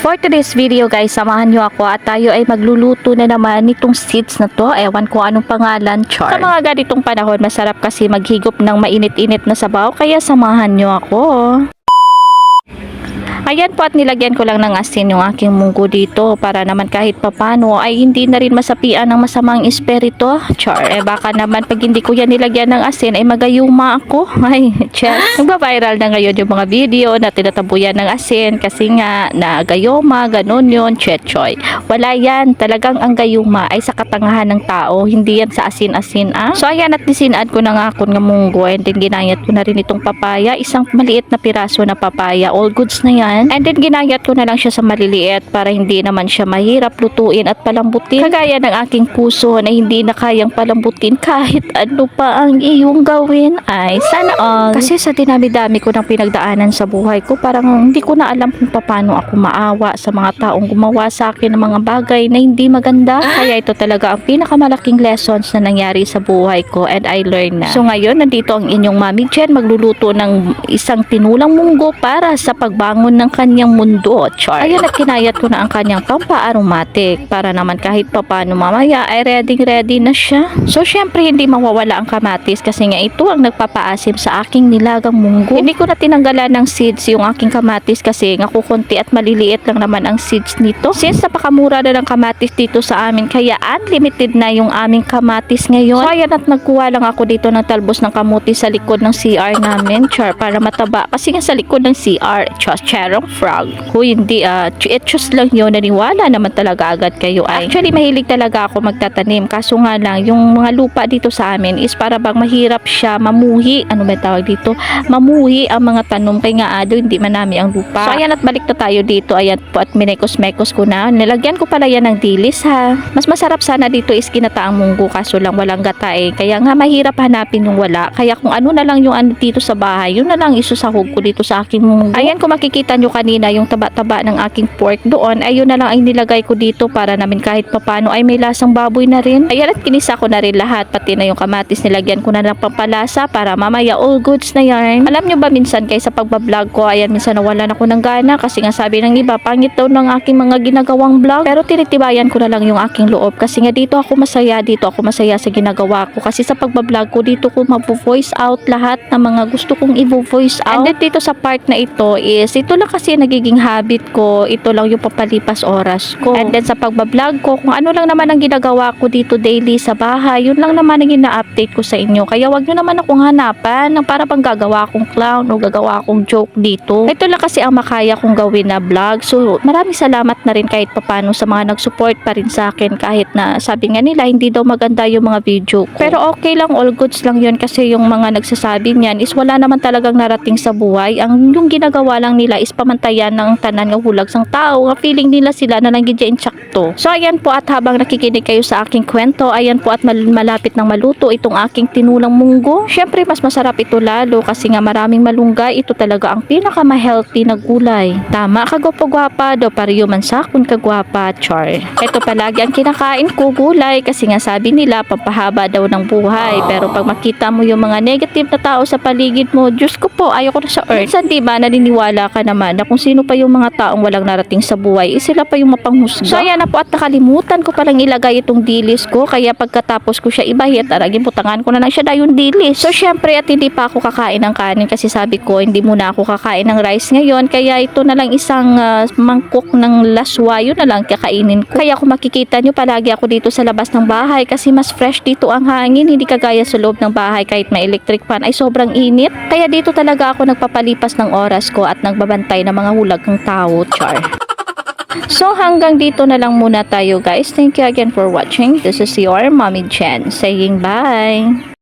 For today's video guys, samahan nyo ako at tayo ay magluluto na naman nitong seeds na to. Ewan ko anong pangalan, char. Sa mga ganitong panahon, masarap kasi maghigop ng mainit-init na sabaw, kaya samahan nyo ako. Ayan po at nilagyan ko lang ng asin yung aking munggo dito para naman kahit papano ay hindi na rin masapian ng masamang espiritu. Char, baka naman pag hindi ko yan nilagyan ng asin ay magayuma ako. Ay, char. Nagba-viral na ngayon yung mga video na tinatabuyan ng asin kasi nga na gayuma, ganun yun, chechoy. Wala yan, talagang ang gayuma ay sa katangahan ng tao, hindi yan sa asin-asin So ayan at nisinad ko na nga ako ng munggo and then ginayat ko na rin itong papaya, isang maliit na piraso na papaya, all goods na yan. And then ginayat ko na lang siya sa maliliit para hindi naman siya mahirap lutuin at palambutin. Kagaya ng aking puso na hindi na kayang palambutin kahit ano pa ang iyong gawin ay sana all. Kasi sa dinami-dami ko ng pinagdaanan sa buhay ko, parang hindi ko na alam kung paano ako maawa sa mga taong gumawa sa akin ng mga bagay na hindi maganda. Kaya ito talaga ang pinakamalaking lessons na nangyari sa buhay ko and I learned na. So ngayon, nandito ang inyong Mami Jen magluluto ng isang tinulang munggo para sa pagbangon ng kanyang mundo, char. Ayan at kinayat ko na ang kanyang pampa-aromatic para naman kahit papano mamaya ay ready na siya. So syempre hindi mawawala ang kamatis kasi nga ito ang nagpapaasim sa aking nilagang munggo. Hindi ko na tinanggalan ng seeds yung aking kamatis kasi nga kukunti at maliliit lang naman ang seeds nito. Since napakamura na ng kamatis dito sa amin kaya unlimited na yung aming kamatis ngayon. So ayan at nagkuha lang ako dito ng talbos ng kamuti sa likod ng CR namin, char, para mataba kasi nga sa likod ng CR, charong frog. Huy, hindi, etchos lang yun, naniwala naman talaga agad kayo ay. Actually, mahilig talaga ako magtatanim, kaso nga lang, yung mga lupa dito sa amin is para bang mahirap siya mamuhi, ano ba tawag dito? Mamuhi ang mga tanom, kaya nga doon hindi manami ang lupa. So, ayan at balik na tayo dito, ayan po at minekos-mekos ko na. Nilagyan ko pala yan ng dilis ha. Mas masarap sana dito is kinataang munggo, kaso lang walang gata eh. Kaya nga mahirap hanapin yung wala. Kaya kung ano na lang yung ano dito sa bahay, yun na lang isusahog ko dito sa aking munggo. Ayan, kung makikita nyo kanina yung taba-taba ng aking pork doon, ayun na lang ay nilagay ko dito para namin kahit papano ay may lasang baboy na rin. Ayan at kinisa ko na rin lahat, pati na yung kamatis nilagyan ko na ng pampalasa para mamaya all goods na yan. Alam nyo ba minsan kaysa pagbablog ko, ayan minsan nawalan ako ng gana kasi nga sabi ng iba, pangit daw ng aking mga ginagawang vlog. Pero tinitibayan ko na lang yung aking loob kasi nga dito ako masaya sa ginagawa ko kasi sa pagbablog ko dito ko mapo-voice out lahat ng mga gusto kong i-voice out. And then dito sa part na ito is, ito lang kasi nagiging habit ko, ito lang yung papalipas oras ko. And then sa pagbablog ko, kung ano lang naman ang ginagawa ko dito daily sa bahay, yun lang naman ang ina-update ko sa inyo. Kaya wag nyo naman akong hanapan ng para bang gagawa akong clown o gagawa akong joke dito. Ito lang kasi ang makaya kong gawin na vlog. So maraming salamat na rin kahit papano sa mga nag-support pa rin sa akin kahit na sabi nga nila hindi daw maganda yung mga video ko. Pero okay lang, all goods lang yun kasi yung mga nagsasabi niyan is wala naman talagang narating sa buhay. Ang yung ginagawa lang nila is pamantayan ng tanan nga hulag sang tao, nga feeling nila sila na lang gidya insakto. So ayan po at habang nakikinig kayo sa aking kwento, ayan po at malapit ng maluto itong aking tinulang munggo. Syempre mas masarap ito lalo kasi nga maraming malunggay, ito talaga ang pinaka-healthy na gulay. Tama, kagwapa-gwapa daw pariyo man sakon kagwapa, char. Ito palagi ang kinakain ko gulay kasi nga sabi nila pampahaba daw ng buhay. Pero pag makita mo yung mga negative na tao sa paligid mo, Diyos ko po, ayoko na sa earth. Minsan diba naniniwala ka naman na kung sino pa yung mga taong walang narating sa buhay, sila pa yung mapanghusga. So ayan na po at nakalimutan ko palang ilagay itong dilis ko, kaya pagkatapos ko siya ibahit, aragin putangan ko na lang siya na yung dilis. So syempre at hindi pa ako kakain ng kanin kasi sabi ko hindi muna ako kakain ng rice ngayon, kaya ito na lang isang mangkok ng laswa, yun na lang kakainin ko. Kaya kung makikita nyo palagi ako dito sa labas ng bahay kasi mas fresh dito ang hangin, hindi kagaya sa loob ng bahay kahit may electric fan ay sobrang init. Kaya dito talaga ako nagpapalipas ng oras ko at nagbabantay ng mga hulag ng tao, char. So hanggang dito na lang muna tayo guys. Thank you again for watching. This is your Mommy Jen saying bye.